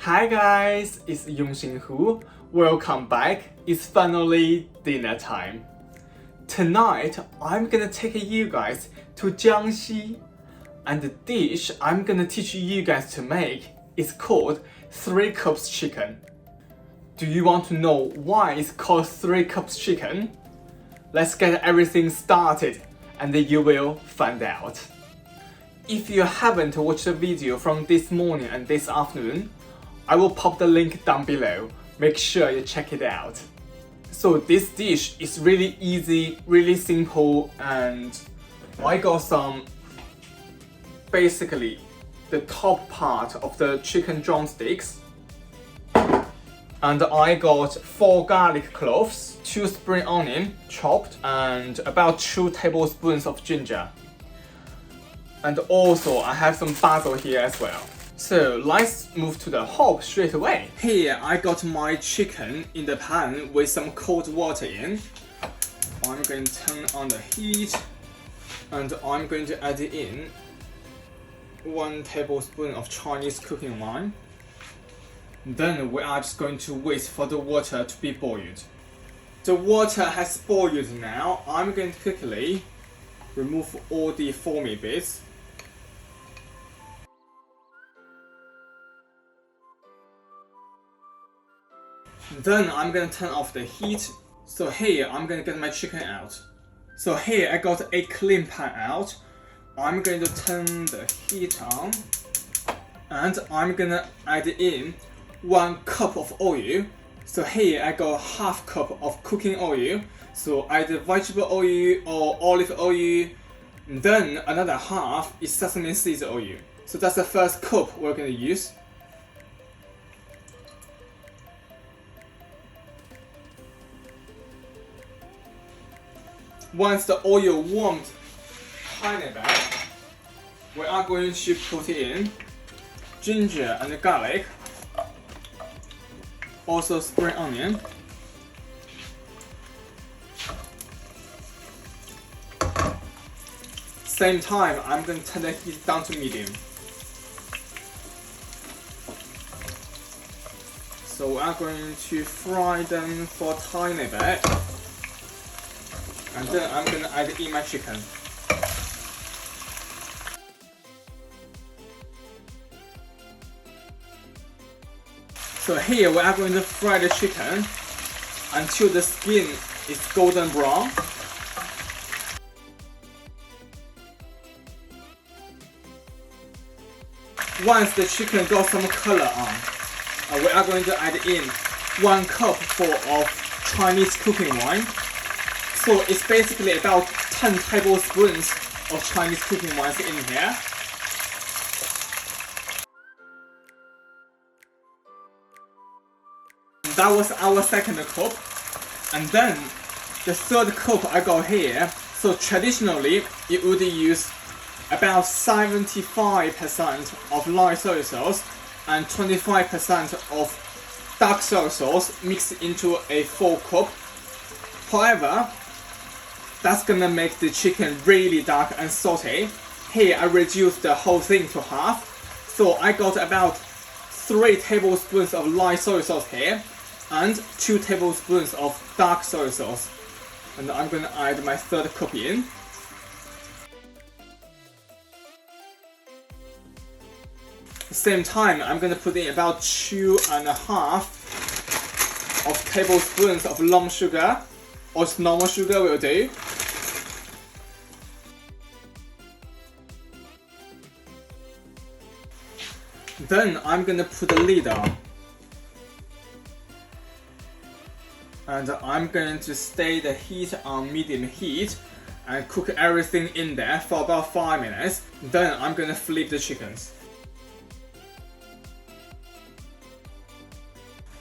Hi guys, it's Yongxin. Welcome back. It's finally dinner time. Tonight, I'm gonna take you guys to Jiangxi, and the dish I'm gonna teach you guys to make is called 3 cups chicken. Do you want to know why it's called 3 cups chicken? Let's get everything started, and then you will find out. If you haven't watched the video from this morning and this afternoon, I will pop the link down below. Make sure you check it out. So this dish is really easy, really simple, and I got basically the top part of the chicken drumsticks. And I got 4 garlic cloves, 2 spring onion chopped, and about 2 tablespoons of ginger. And also I have some basil here as well. So let's move to the hob straight away. Here I got my chicken in the pan with some cold water in. I'm going to turn on the heat and I'm going to add in 1 tablespoon of Chinese cooking wine. Then we are just going to wait for the water to be boiled. The water has boiled now. I'm going to quickly remove all the foamy bits. Then I'm gonna turn off the heat. So here I'm gonna get my chicken out. So here I got a clean pan out. I'm going to turn the heat on and I'm gonna add in 1 cup of oil. So here I got ½ cup of cooking oil. So either vegetable oil or olive oil. Then another half is sesame seeds oil. So that's the first cup we're gonna use. Once the oil warmed tiny bit, we are going to put in ginger and garlic, also spring onion, same time I'm going to turn the heat down to medium. So we are going to fry them for a tiny bit. And then I'm gonna add in my chicken. So here we are going to fry the chicken until the skin is golden brown. Once the chicken got some color on, we are going to add in 1 cup full of Chinese cooking wine. So it's basically about 10 tablespoons of Chinese cooking wine in here. That was our second cup. And then the third cup I got here. So traditionally you would use about 75% of light soy sauce and 25% of dark soy sauce mixed into a full cup. However, that's gonna make the chicken really dark and salty. Here I reduced the whole thing to half. So I got about 3 tablespoons of light soy sauce here and 2 tablespoons of dark soy sauce. And I'm gonna add my third cup in. At the same time, I'm gonna put in about 2.5 of tablespoons of lump sugar, or normal sugar will do. Then I'm gonna put the lid on. And I'm going to stay the heat on medium heat and cook everything in there for about 5 minutes. Then I'm gonna flip the chickens.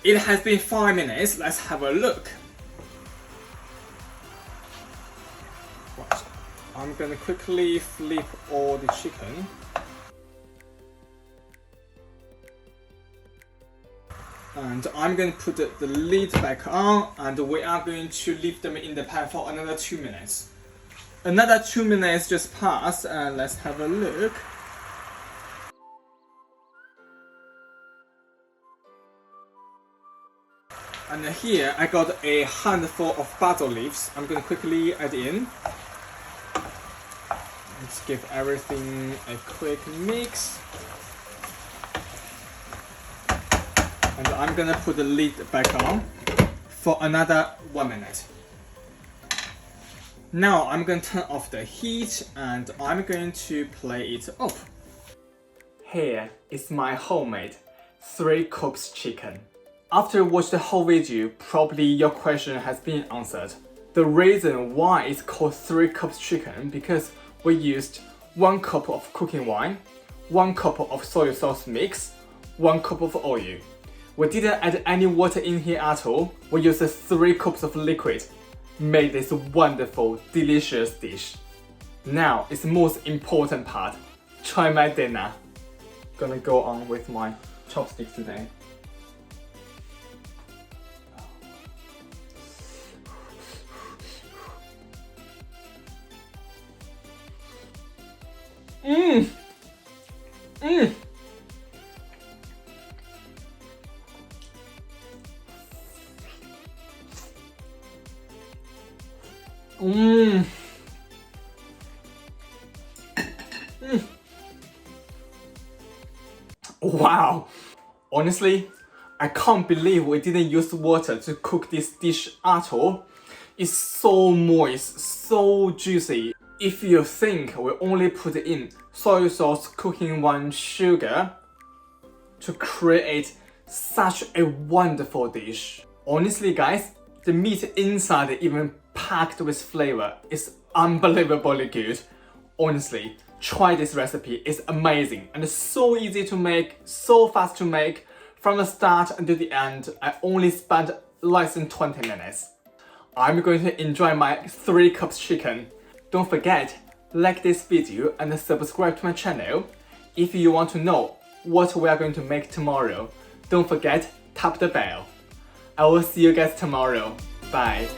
It has been 5 minutes, let's have a look. Right. I'm gonna quickly flip all the chicken. And I'm going to put the lid back on and we are going to leave them in the pan for another 2 minutes. Another 2 minutes just passed and let's have a look. And here I got a handful of basil leaves. I'm going to quickly add in. Let's give everything a quick mix. And I'm going to put the lid back on for another 1 minute. Now I'm going to turn off the heat and I'm going to plate it up. Here is my homemade 3 cups chicken. After you watch the whole video, probably your question has been answered. The reason why it's called 3 cups chicken because we used 1 cup of cooking wine, 1 cup of soy sauce mix, 1 cup of oil. We didn't add any water in here at all. We used 3 cups of liquid. Made this wonderful, delicious dish. Now it's the most important part. Try my dinner. Gonna go on with my chopsticks today. Mmm! Mmm! Mmm! Mmm! Wow! Honestly, I can't believe we didn't use water to cook this dish at all. It's so moist, so juicy. If you think we only put in soy sauce, cooking wine, sugar to create such a wonderful dish. Honestly guys, the meat inside even packed with flavor is unbelievably good. Honestly, try this recipe, it's amazing and so easy to make, so fast to make. From the start until the end, I only spent less than 20 minutes. I'm going to enjoy my 3 cups chicken. Don't forget, like this video and subscribe to my channel. If you want to know what we are going to make tomorrow, don't forget, tap the bell. I will see you guys tomorrow. Bye.